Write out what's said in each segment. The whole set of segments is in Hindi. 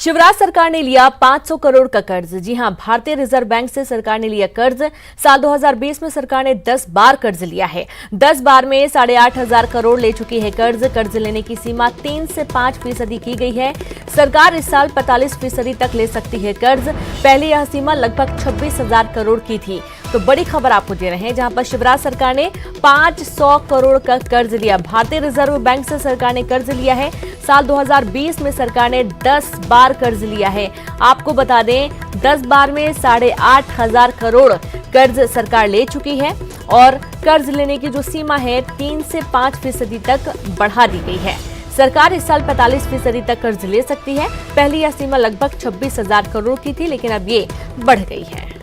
शिवराज सरकार ने लिया 500 करोड़ का कर्ज। जी हां, भारतीय रिजर्व बैंक से सरकार ने लिया कर्ज। साल 2020 में सरकार ने 10 बार कर्ज लिया है। 10 बार में 8,500 करोड़ ले चुकी है कर्ज। कर्ज लेने की सीमा 3 से 5% की गई है। सरकार इस साल 45% तक ले सकती है कर्ज। पहले यह सीमा लगभग 26,000 करोड़ की थी। तो बड़ी खबर आपको दे रहे हैं, जहां पर शिवराज सरकार ने 500 करोड़ का कर्ज लिया। भारतीय रिजर्व बैंक से सरकार ने कर्ज लिया है। साल 2020 में सरकार ने 10 बार कर्ज लिया है। आपको बता दें, 10 बार में 8,500 करोड़ कर्ज सरकार ले चुकी है और कर्ज लेने की जो सीमा है 3 से 5% तक बढ़ा दी गई है। सरकार इस साल 45% तक कर्ज ले सकती है। पहले यह सीमा लगभग 26,000 करोड़ की थी, लेकिन अब ये बढ़ गई है।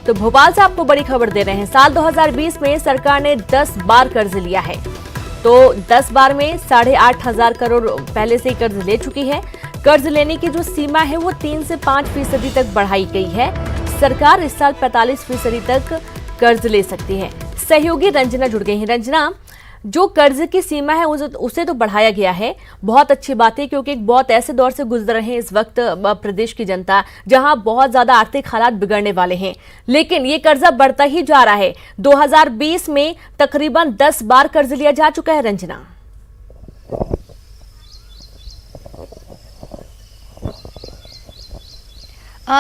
तो भोपाल से आपको बड़ी खबर दे रहे हैं। साल 2020 में सरकार ने 10 बार कर्ज लिया है। तो 10 बार में 8,500 करोड़ पहले से ही कर्ज ले चुकी है। कर्ज लेने की जो सीमा है वो 3 से 5% तक बढ़ाई गई है। सरकार इस साल 45% तक कर्ज ले सकती है। सहयोगी रंजना जुड़ गई हैं। रंजना, जो कर्ज की सीमा है उसे तो बढ़ाया गया है, बहुत अच्छी बात है, क्योंकि एक बहुत ऐसे दौर से गुजर रहे हैं इस वक्त प्रदेश की जनता, जहां बहुत ज्यादा आर्थिक हालात बिगड़ने वाले हैं। लेकिन ये कर्जा बढ़ता ही जा रहा है। 2020 में तकरीबन 10 बार कर्ज लिया जा चुका है। रंजना,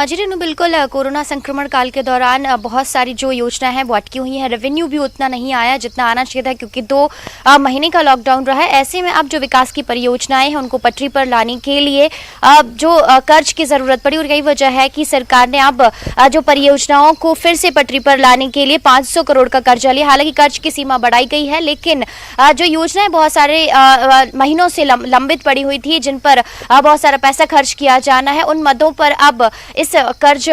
जी रेनू, बिल्कुल कोरोना संक्रमण काल के दौरान बहुत सारी जो योजनाएं हैं वो अटकी हुई हैं। रेवेन्यू भी उतना नहीं आया जितना आना चाहिए था, क्योंकि 2 महीने का लॉकडाउन रहा है। ऐसे में अब जो विकास की परियोजनाएं हैं उनको पटरी पर लाने के लिए जो कर्ज की ज़रूरत पड़ी, और यही वजह है कि सरकार ने अब जो परियोजनाओं को फिर से पटरी पर लाने के लिए 500 करोड़ का कर्जा लिया। हालांकि कर्ज की सीमा बढ़ाई गई है, लेकिन जो योजनाएं बहुत सारे महीनों से लंबित पड़ी हुई थी, जिन पर बहुत सारा पैसा खर्च किया जाना है, उन मदों पर अब इस कर्ज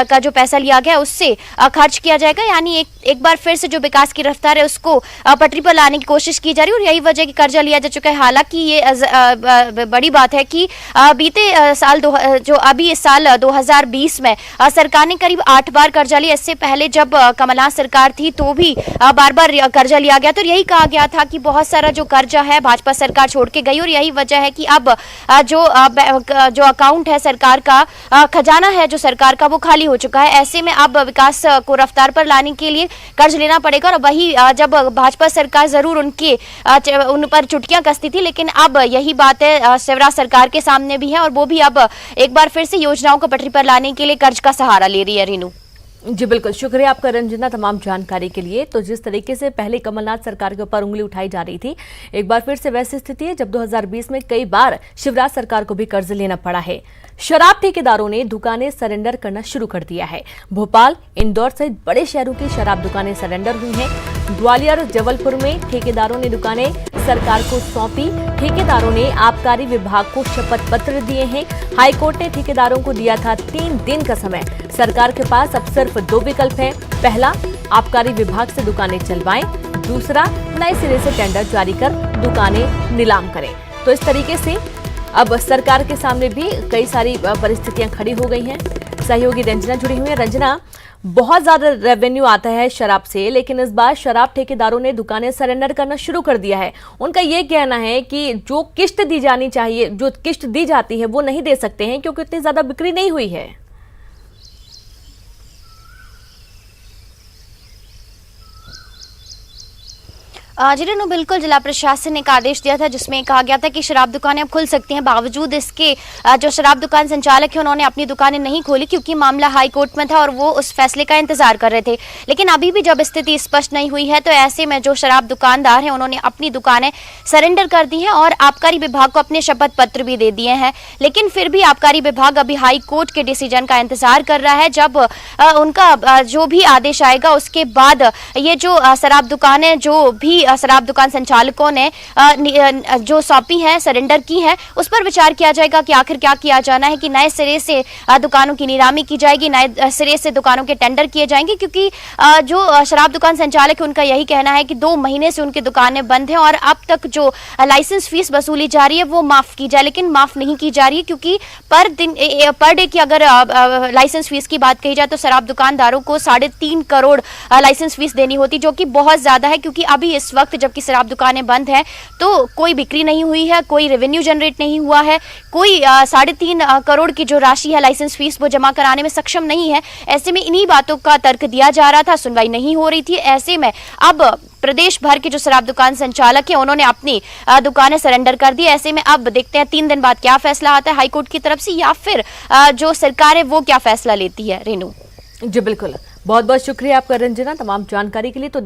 का जो पैसा लिया गया उससे खर्च किया जाएगा। यानी एक बार फिर से जो विकास की रफ्तार है उसको पटरी पर लाने की कोशिश की जा रही है, और यही वजह कि कर्जा लिया जा चुका है। हालांकि ये बड़ी बात है कि बीते साल जो अभी इस साल 2020 में सरकार ने करीब 8 बार कर्जा लिया। इससे पहले जब कमलनाथ सरकार थी तो भी बार बार कर्जा लिया गया। तो यही कहा गया था कि बहुत सारा जो कर्जा है भाजपा सरकार छोड़ के गई, और यही वजह है कि अब जो अकाउंट है सरकार का, खजाना है जो सरकार का, वो खाली हो चुका है। ऐसे में अब विकास को रफ्तार पर लाने के लिए कर्ज लेना पड़ेगा। और वही जब भाजपा सरकार जरूर उन पर चुटकियां कसती थी, लेकिन अब यही बात है शिवराज सरकार के सामने भी है, और वो भी अब एक बार फिर से योजनाओं को पटरी पर लाने के लिए कर्ज का सहारा ले रही है। रीनू जी बिल्कुल, शुक्रिया आपका रंजना तमाम जानकारी के लिए। तो जिस तरीके से पहले कमलनाथ सरकार के ऊपर उंगली उठाई जा रही थी, एक बार फिर से वैसी स्थिति है जब 2020 में कई बार शिवराज सरकार को भी कर्ज लेना पड़ा है। शराब ठेकेदारों ने दुकानें सरेंडर करना शुरू कर दिया है। भोपाल, इंदौर सहित बड़े शहरों की शराब दुकानें सरेंडर हुई हैं। ग्वालियर, जबलपुर में ठेकेदारों ने दुकानें सरकार को सौंपी। ठेकेदारों ने आबकारी विभाग को शपथ पत्र दिए हैं। हाईकोर्ट ने ठेकेदारों को दिया था 3 दिन का समय। सरकार के पास अब सिर्फ 2 विकल्प हैं। पहला, आबकारी विभाग से दुकानें चलवाएं। दूसरा, नए सिरे से टेंडर जारी कर दुकानें नीलाम करें। तो इस तरीके से अब सरकार के सामने भी कई सारी परिस्थितियां खड़ी हो गई हैं। सहयोगी रंजना जुड़ी हुई है। रंजना, बहुत ज्यादा रेवेन्यू आता है शराब से, लेकिन इस बार शराब ठेकेदारों ने दुकानें सरेंडर करना शुरू कर दिया है। उनका ये कहना है कि जो किश्त दी जानी चाहिए, जो किश्त दी जाती है वो नहीं दे सकते हैं, क्योंकि इतनी ज्यादा बिक्री नहीं हुई है। जी रेनू, बिल्कुल जिला प्रशासन ने एक आदेश दिया था जिसमें कहा गया था कि शराब दुकानें अब खुल सकती हैं। बावजूद इसके जो शराब दुकान संचालक है उन्होंने अपनी दुकानें नहीं खोली, क्योंकि मामला हाई कोर्ट में था और वो उस फैसले का इंतजार कर रहे थे। लेकिन अभी भी जब स्थिति स्पष्ट नहीं हुई है, तो ऐसे में जो शराब दुकानदार हैं उन्होंने अपनी दुकानें सरेंडर कर दी हैं और आबकारी विभाग को अपने शपथ पत्र भी दे दिए हैं। लेकिन फिर भी आबकारी विभाग अभी हाई कोर्ट के डिसीजन का इंतजार कर रहा है। जब उनका जो भी आदेश आएगा उसके बाद ये जो शराब दुकानें, जो भी शराब दुकान संचालकों ने जो सौंपी है, सरेंडर की है, उस पर विचार किया जाएगा कि आखिर क्या किया जाना है। कि नए सिरे से दुकानों की नीलामी की जाएगी, नए सिरे से दुकानों के टेंडर किए जाएंगे, क्योंकि जो शराब दुकान संचालक है उनका यही कहना है कि 2 महीने से उनकी दुकानें बंद हैं और अब तक जो लाइसेंस फीस वसूली जा रही है वो माफ की जाए, लेकिन माफ नहीं की जा रही है, क्योंकि पर डे की अगर लाइसेंस फीस की बात कही जाए तो शराब दुकानदारों को 3.5 करोड़ लाइसेंस फीस देनी होती, जो कि बहुत ज्यादा है, क्योंकि अभी इस इस वक्त जबकि शराब दुकानें बंद हैं तो कोई बिक्री नहीं हुई है, कोई रेवेन्यू जनरेट नहीं हुआ है, कोई 3.5 करोड़ की जो राशि है लाइसेंस फीस वो जमा कराने में सक्षम नहीं है। ऐसे में इन्हीं बातों का तर्क दिया जा रहा था, सुनवाई नहीं हो रही थी। ऐसे में अब प्रदेश भर के जो शराब दुकान संचालक है उन्होंने अपनी दुकानें सरेंडर कर दी। ऐसे में अब देखते हैं 3 दिन बाद क्या फैसला आता है हाईकोर्ट की तरफ से, या फिर जो सरकार है वो क्या फैसला लेती है। रेनू जी बिल्कुल, बहुत बहुत शुक्रिया आपका रंजना तमाम जानकारी के लिए। तो